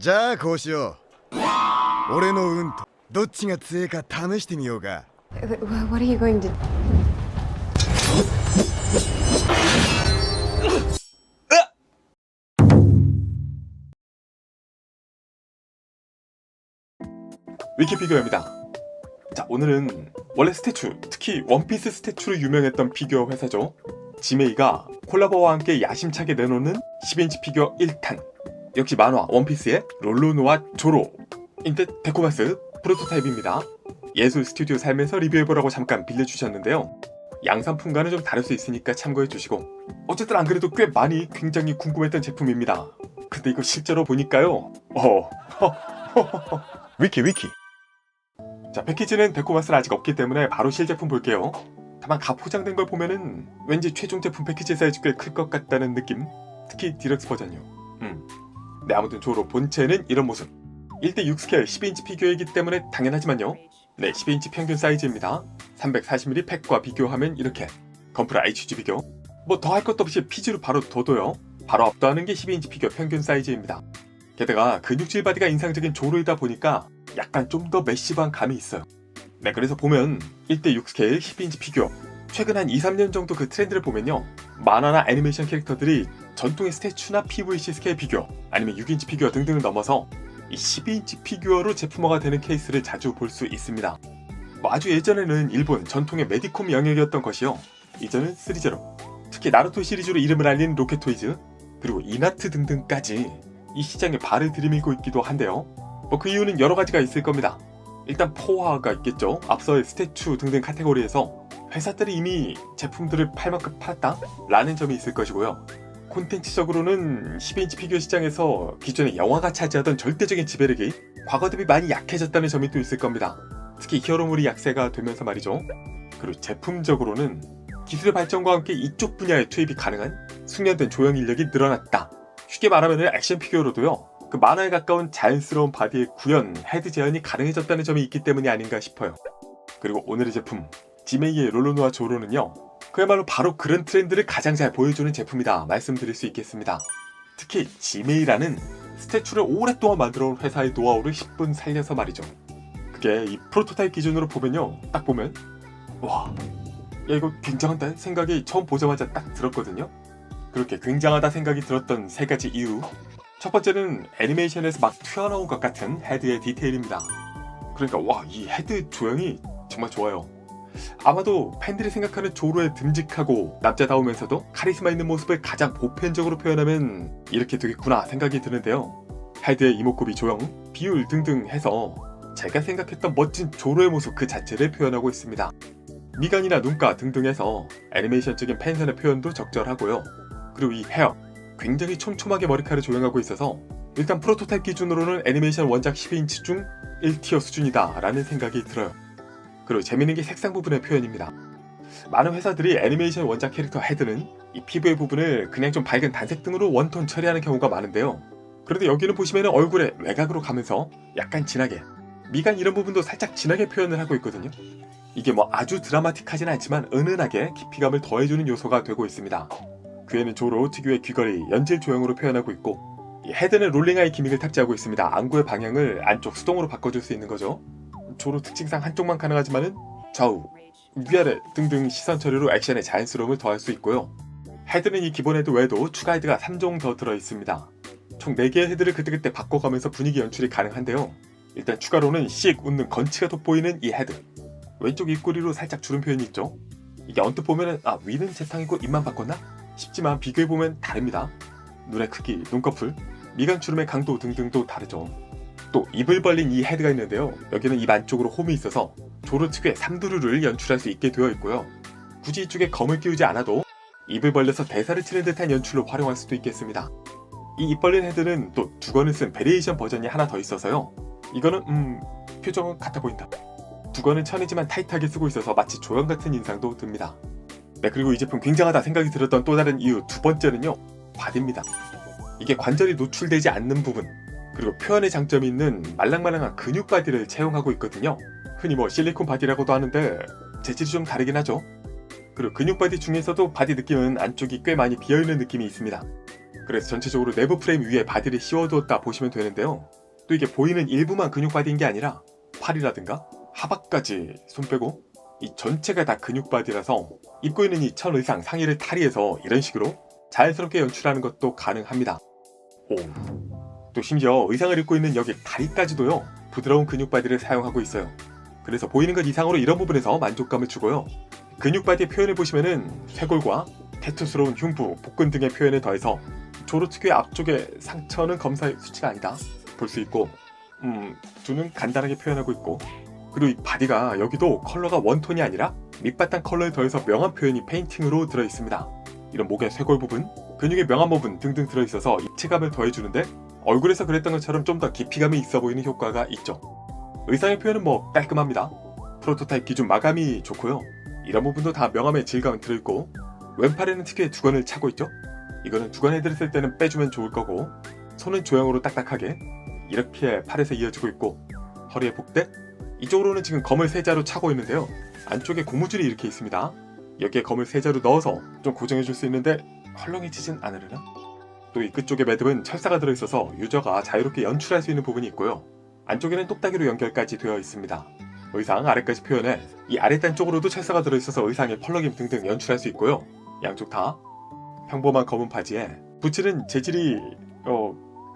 じゃあこうしよう。俺の運とどっちが強いか試してみようか。What are you going to? 위키피규어입니다. 자, 오늘은 원래 스태츄, 특히 원피스 스태츄로 유명했던 피규어 회사죠. 지메이가 콜라보와 함께 야심차게 내놓는 10인치 피규어 1탄. 역시 만화 원피스의 롤로노와 조로인데 데코마스 프로토타입입니다. 예술 스튜디오 삶에서 리뷰해보라고 잠깐 빌려주셨는데요. 양산품과는 좀 다를 수 있으니까 참고해주시고, 어쨌든 안 그래도 꽤 많이 굉장히 궁금했던 제품입니다. 근데 이거 실제로 보니까요, 위키. 자, 패키지는 데코마스는 아직 없기 때문에 바로 실제품 볼게요. 다만 가포장된 걸 보면은 왠지 최종 제품 패키지 사이즈 꽤 클 것 같다는 느낌. 특히 디럭스 버전이요. 네, 아무튼 조로 본체는 이런 모습. 1대6 스케일 12인치 피규어이기 때문에 당연하지만요. 네, 12인치 평균 사이즈입니다. 340mm 팩과 비교하면 이렇게. 건프라 HG 비교. 뭐 더 할 것도 없이 피지로 바로 둬둬요. 바로 압도하는 게 12인치 피규어 평균 사이즈입니다. 게다가 근육질 바디가 인상적인 조로이다 보니까 약간 좀 더 매시브한 감이 있어요. 네, 그래서 보면 1대6 스케일 12인치 피규어, 최근 한 2-3년 정도 그 트렌드를 보면요, 만화나 애니메이션 캐릭터들이 전통의 스태츄나 PVC 스케일 피규어, 아니면 6인치 피규어 등등을 넘어서 이 12인치 피규어로 제품화가 되는 케이스를 자주 볼 수 있습니다. 뭐 아주 예전에는 일본 전통의 메디콤 영역이었던 것이요, 이제는 3제로, 특히 나루토 시리즈로 이름을 알린 로켓토이즈, 그리고 이나트 등등까지 이 시장에 발을 들이밀고 있기도 한데요. 뭐 그 이유는 여러 가지가 있을 겁니다. 일단 포화가 있겠죠. 앞서의 스태츄 등등 카테고리에서 회사들이 이미 제품들을 팔 만큼 팔았다 라는 점이 있을 것이고요. 콘텐츠적으로는 12인치 피규어 시장에서 기존의 영화가 차지하던 절대적인 지배력이 과거 대비 많이 약해졌다는 점이 또 있을 겁니다. 특히 히어로물이 약세가 되면서 말이죠. 그리고 제품적으로는 기술의 발전과 함께 이쪽 분야에 투입이 가능한 숙련된 조형 인력이 늘어났다. 쉽게 말하면 액션 피규어로도요, 그 만화에 가까운 자연스러운 바디의 구현, 헤드 제한이 가능해졌다는 점이 있기 때문이 아닌가 싶어요. 그리고 오늘의 제품, 지메이의 롤로노와 조로는요, 그야말로 바로 그런 트렌드를 가장 잘 보여주는 제품이다 말씀드릴 수 있겠습니다. 특히 지메이라는 스태츄를 오랫동안 만들어온 회사의 노하우를 10분 살려서 말이죠. 그게 이 프로토타입 기준으로 보면요, 딱 보면 와, 야 이거 굉장하다 생각이 처음 보자마자 딱 들었거든요. 그렇게 굉장하다 생각이 들었던 세 가지 이유. 첫 번째는 애니메이션에서 막 튀어나온 것 같은 헤드의 디테일입니다. 그러니까 와, 이 헤드 조형이 정말 좋아요. 아마도 팬들이 생각하는 조로의 듬직하고 남자다우면서도 카리스마 있는 모습을 가장 보편적으로 표현하면 이렇게 되겠구나 생각이 드는데요. 헤드의 이목구비 조형, 비율 등등 해서 제가 생각했던 멋진 조로의 모습 그 자체를 표현하고 있습니다. 미간이나 눈가 등등 해서 애니메이션적인 펜선의 표현도 적절하고요. 그리고 이 헤어, 굉장히 촘촘하게 머리카락을 조형하고 있어서 일단 프로토타입 기준으로는 애니메이션 원작 12인치 중 1티어 수준이다 라는 생각이 들어요. 그리고 재밌는 게 색상 부분의 표현입니다. 많은 회사들이 애니메이션 원작 캐릭터 헤드는 이 피부의 부분을 그냥 좀 밝은 단색 등으로 원톤 처리하는 경우가 많은데요. 그런데 여기는 보시면 얼굴에 외곽으로 가면서 약간 진하게, 미간 이런 부분도 살짝 진하게 표현을 하고 있거든요. 이게 뭐 아주 드라마틱하진 않지만 은은하게 깊이감을 더해주는 요소가 되고 있습니다. 귀에는 조로 특유의 귀걸이, 연질 조형으로 표현하고 있고, 이 헤드는 롤링아이 기믹을 탑재하고 있습니다. 안구의 방향을 안쪽 수동으로 바꿔줄 수 있는 거죠. 조로 특징상 한쪽만 가능하지만은 좌우, 위아래 등등 시선 처리로 액션의 자연스러움을 더할 수 있고요. 헤드는 이 기본 헤드 외에도 추가 헤드가 3종 더 들어있습니다. 총 4개의 헤드를 그때그때 바꿔가면서 분위기 연출이 가능한데요. 일단 추가로는 씩 웃는 건치가 돋보이는 이 헤드, 왼쪽 입꼬리로 살짝 주름 표현이 있죠. 이게 언뜻 보면은 위는 재탕이고 입만 바꿨나? 싶지만 비교해보면 다릅니다. 눈의 크기, 눈꺼풀, 미간 주름의 강도 등등도 다르죠. 또 입을 벌린 이 헤드가 있는데요. 여기는 입 안쪽으로 홈이 있어서 조로 특유의 삼두루를 연출할 수 있게 되어 있고요. 굳이 이쪽에 검을 끼우지 않아도 입을 벌려서 대사를 치는 듯한 연출로 활용할 수도 있겠습니다. 이 입 벌린 헤드는 또 두건을 쓴 베리에이션 버전이 하나 더 있어서요. 이거는 표정은 같아 보인다. 두건은 천이지만 타이트하게 쓰고 있어서 마치 조형 같은 인상도 듭니다. 네, 그리고 이 제품 굉장하다 생각이 들었던 또 다른 이유 두 번째는요, 바디입니다. 이게 관절이 노출되지 않는 부분, 그리고 표현의 장점이 있는 말랑말랑한 근육 바디를 채용하고 있거든요. 흔히 뭐 실리콘 바디라고도 하는데 재질이 좀 다르긴 하죠. 그리고 근육 바디 중에서도 바디 느낌은 안쪽이 꽤 많이 비어있는 느낌이 있습니다. 그래서 전체적으로 내부 프레임 위에 바디를 씌워두었다 보시면 되는데요. 또 이게 보이는 일부만 근육 바디인 게 아니라 팔이라든가 하박까지 손 빼고 이 전체가 다 근육 바디라서 입고 있는 이 천 의상 상의를 탈의해서 이런 식으로 자연스럽게 연출하는 것도 가능합니다. 또 심지어 의상을 입고 있는 여기 다리까지도요, 부드러운 근육 바디를 사용하고 있어요. 그래서 보이는 것 이상으로 이런 부분에서 만족감을 주고요. 근육 바디의 표현을 보시면은 쇄골과 태투스러운 흉부, 복근 등의 표현에 더해서 조로 특유의 앞쪽의 상처는 검사의 수치가 아니다 볼 수 있고, 두는 간단하게 표현하고 있고, 그리고 이 바디가 여기도 컬러가 원톤이 아니라 밑바탕 컬러에 더해서 명암 표현이 페인팅으로 들어있습니다. 이런 목의 쇄골 부분, 근육의 명암 부분 등등 들어있어서 입체감을 더해주는데 얼굴에서 그랬던 것처럼 좀 더 깊이감이 있어 보이는 효과가 있죠. 의상의 표현은 뭐 깔끔합니다. 프로토타입 기준 마감이 좋고요. 이런 부분도 다 명암의 질감은 들어있고, 왼팔에는 특유의 두건을 차고 있죠. 이거는 두건 헤드를 때는 빼주면 좋을 거고, 손은 조형으로 딱딱하게 이렇게 팔에서 이어지고 있고, 허리에 복대, 이쪽으로는 지금 검을 세자루 차고 있는데요. 안쪽에 고무줄이 이렇게 있습니다. 여기에 검을 세자루 넣어서 좀 고정해줄 수 있는데 헐렁해지진 않으려나? 또 이 끝쪽에 매듭은 철사가 들어있어서 유저가 자유롭게 연출할 수 있는 부분이 있고요. 안쪽에는 똑딱이로 연결까지 되어 있습니다. 의상 아래까지 표현해 이 아랫단 쪽으로도 철사가 들어있어서 의상의 펄럭임 등등 연출할 수 있고요. 양쪽 다 평범한 검은 바지에 부츠는 재질이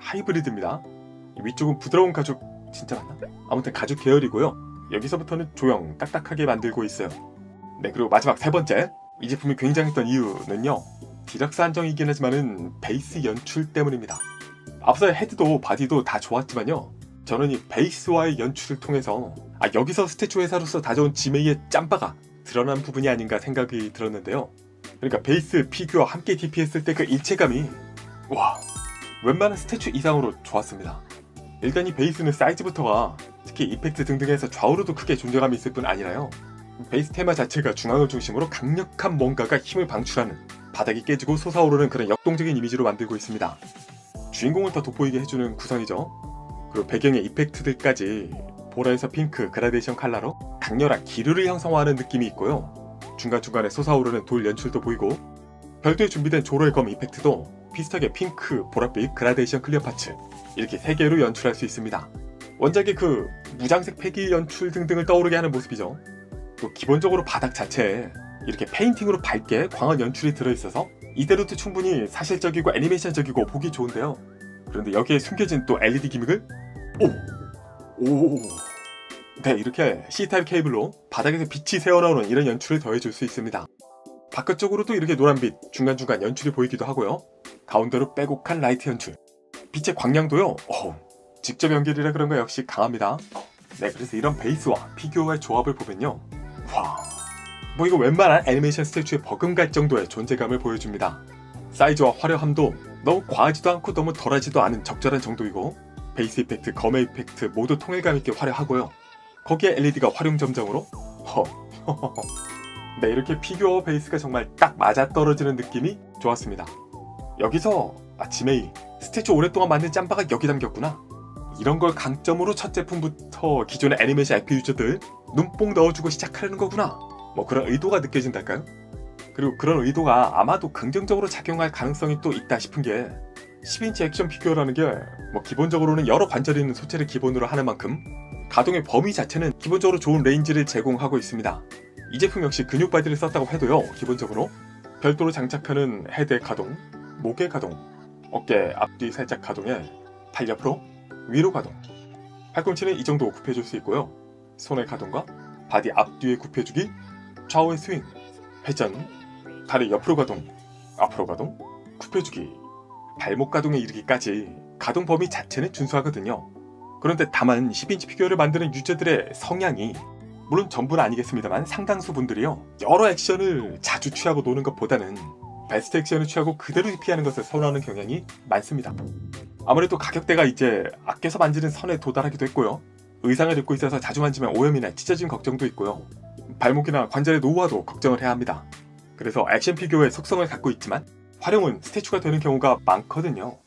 하이브리드입니다. 위쪽은 부드러운 가죽, 진짜 맞나? 아무튼 가죽 계열이고요. 여기서부터는 조형 딱딱하게 만들고 있어요. 네, 그리고 마지막 세 번째, 이 제품이 굉장했던 이유는요, 디럭스 한정이긴 하지만은 베이스 연출 때문입니다. 앞서 헤드도 바디도 다 좋았지만요, 저는 이 베이스와의 연출을 통해서 여기서 스태츄 회사로서 다져온 지메이의 짬바가 드러난 부분이 아닌가 생각이 들었는데요. 그러니까 베이스 피규어와 함께 DP했을 때 그 일체감이 웬만한 스태츄 이상으로 좋았습니다. 일단 이 베이스는 사이즈부터가 특히 이펙트 등등에서 좌우로도 크게 존재감이 있을 뿐 아니라요, 베이스 테마 자체가 중앙을 중심으로 강력한 뭔가가 힘을 방출하는, 바닥이 깨지고 솟아오르는 그런 역동적인 이미지로 만들고 있습니다. 주인공을 더 돋보이게 해주는 구성이죠. 그리고 배경의 이펙트들까지 보라에서 핑크 그라데이션 컬러로 강렬한 기류를 형성화하는 느낌이 있고요. 중간중간에 솟아오르는 돌 연출도 보이고, 별도에 준비된 조로의 검 이펙트도 비슷하게 핑크, 보랏빛, 그라데이션 클리어 파츠 이렇게 3개로 연출할 수 있습니다. 원작의 그 무장색 패기 연출 등등을 떠오르게 하는 모습이죠. 또 기본적으로 바닥 자체에 이렇게 페인팅으로 밝게 광한 연출이 들어있어서 이대로도 충분히 사실적이고 애니메이션적이고 보기 좋은데요. 그런데 여기에 숨겨진 또 LED 기믹을 네, 이렇게 C타입 케이블로 바닥에서 빛이 새어나오는 이런 연출을 더해줄 수 있습니다. 바깥쪽으로도 이렇게 노란빛 중간중간 연출이 보이기도 하고요. 가운데로 빼곡한 라이트 연출, 빛의 광량도요, 직접 연결이라 그런가 역시 강합니다. 네, 그래서 이런 베이스와 피규어의 조합을 보면요, 이거 웬만한 애니메이션 스태츄에 버금갈 정도의 존재감을 보여줍니다. 사이즈와 화려함도 너무 과하지도 않고 너무 덜하지도 않은 적절한 정도이고, 베이스 이펙트, 검의 이펙트 모두 통일감 있게 화려하고요. 거기에 LED가 활용 점정으로 네, 이렇게 피규어 베이스가 정말 딱 맞아떨어지는 느낌이 좋았습니다. 여기서 지메이, 스태츄 오랫동안 만든 짬바가 여기 담겼구나, 이런 걸 강점으로 첫 제품부터 기존의 애니메이션 IP 유저들 눈뽕 넣어주고 시작하려는 거구나, 그런 의도가 느껴진달까요? 그리고 그런 의도가 아마도 긍정적으로 작용할 가능성이 또 있다 싶은 게, 10인치 액션 피규어라는 게 기본적으로는 여러 관절이 있는 소체를 기본으로 하는 만큼 가동의 범위 자체는 기본적으로 좋은 레인지를 제공하고 있습니다. 이 제품 역시 근육 바디를 썼다고 해도요, 기본적으로 별도로 장착하는 헤드의 가동, 목의 가동, 어깨 앞뒤 살짝 가동에 팔 옆으로 위로 가동, 팔꿈치는 이 정도 굽혀줄 수 있고요. 손의 가동과 바디 앞뒤에 굽혀주기, 좌우의 스윙, 회전, 다리 옆으로 가동, 앞으로 가동, 굽혀주기, 발목 가동에 이르기까지 가동 범위 자체는 준수하거든요. 그런데 다만 10인치 피규어를 만드는 유저들의 성향이, 물론 전부는 아니겠습니다만 상당수 분들이요, 여러 액션을 자주 취하고 노는 것보다는 베스트 액션을 취하고 그대로 DP하는 것을 선호하는 경향이 많습니다. 아무래도 가격대가 이제 아껴서 만지는 선에 도달하기도 했고요. 의상을 입고 있어서 자주 만지면 오염이나 찢어짐 걱정도 있고요. 발목이나 관절의 노후화도 걱정을 해야 합니다. 그래서 액션 피규어의 속성을 갖고 있지만 활용은 스태츄가 되는 경우가 많거든요.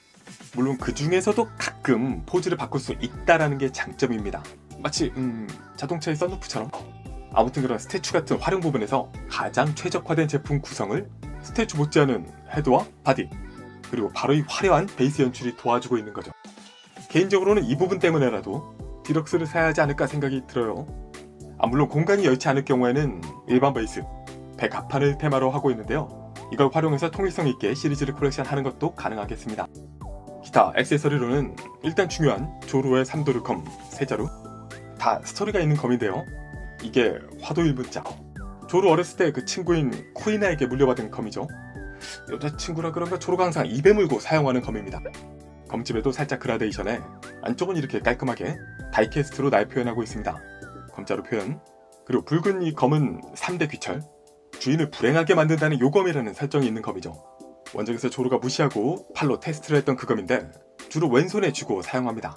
물론 그 중에서도 가끔 포즈를 바꿀 수 있다라는 게 장점입니다. 마치 자동차의 썬루프처럼. 아무튼 그런 스태츄 같은 활용 부분에서 가장 최적화된 제품 구성을 스태츄 못지않은 헤드와 바디, 그리고 바로 이 화려한 베이스 연출이 도와주고 있는 거죠. 개인적으로는 이 부분 때문에라도 디럭스를 사야 하지 않을까 생각이 들어요. 물론 공간이 여의치 않을 경우에는 일반 베이스, 백합판을 테마로 하고 있는데요. 이걸 활용해서 통일성 있게 시리즈를 컬렉션하는 것도 가능하겠습니다. 기타 액세서리로는 일단 중요한 조로의 3도르 검 3자루, 다 스토리가 있는 검인데요. 이게 화도 1분자. 조로 어렸을 때 그 친구인 쿠이나에게 물려받은 검이죠. 여자친구라 그런가 조로가 항상 입에 물고 사용하는 검입니다. 검집에도 살짝 그라데이션에 안쪽은 이렇게 깔끔하게 다이캐스트로 날 표현하고 있습니다. 검자로 표현. 그리고 붉은 이 검은 3대 귀철, 주인을 불행하게 만든다는 요검이라는 설정이 있는 검이죠. 원작에서 조로가 무시하고 팔로 테스트를 했던 그 검인데 주로 왼손에 쥐고 사용합니다.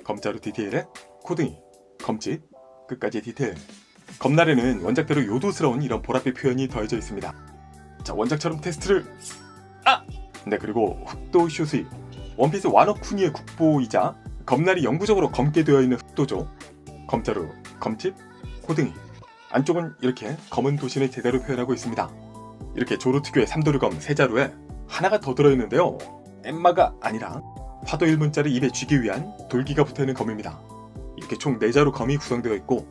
검자루 디테일에 코등이, 검집, 끝까지 디테일. 검날에는 원작대로 요도스러운 이런 보랏빛 표현이 더해져 있습니다. 자, 원작처럼 테스트를 네, 그리고 흑도 슈스이, 원피스 와노쿠니의 국보이자 검날이 영구적으로 검게 되어 있는 흑도죠. 검자루, 검집, 코등이. 안쪽은 이렇게 검은 도신을 제대로 표현하고 있습니다. 이렇게 조로 특유의 3도르검 3자루에 하나가 더 들어있는데요. 엠마가 아니라 화도 1문자를 입에 쥐기 위한 돌기가 붙어있는 검입니다. 이렇게 총 4자루 검이 구성되어 있고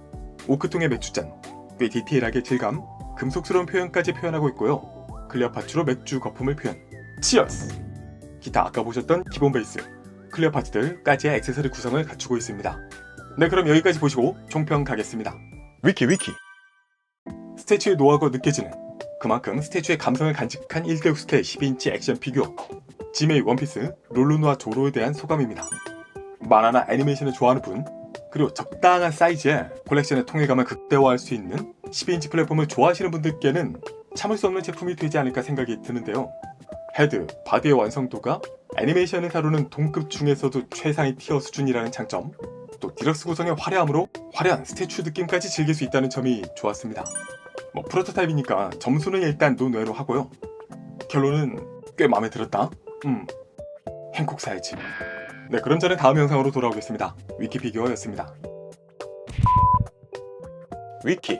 오크통의 맥주잔, 꽤 디테일하게 질감, 금속스러운 표현까지 표현하고 있고요. 클리어 파츠로 맥주 거품을 표현. 치어스! 기타 아까 보셨던 기본 베이스, 클리어 파츠들까지의 액세서리 구성을 갖추고 있습니다. 네, 그럼 여기까지 보시고 총평 가겠습니다. 위키 스태츄의 노하우가 느껴지는, 그만큼 스태츄의 감성을 간직한 1대6 스케일 12인치 액션 피규어 지메이 원피스 롤루누아 조로에 대한 소감입니다. 만화나 애니메이션을 좋아하는 분, 그리고 적당한 사이즈에 콜렉션의 통일감을 극대화할 수 있는 12인치 플랫폼을 좋아하시는 분들께는 참을 수 없는 제품이 되지 않을까 생각이 드는데요. 헤드, 바디의 완성도가 애니메이션을 다루는 동급 중에서도 최상의 티어 수준이라는 장점, 또 디럭스 구성의 화려함으로 화려한 스태츄 느낌까지 즐길 수 있다는 점이 좋았습니다. 프로토타입이니까 점수는 일단 논외로 하고요. 결론은 꽤 마음에 들었다. 행콕 사야지. 네, 그럼 저는 다음 영상으로 돌아오겠습니다. 위키피규어였습니다. 위키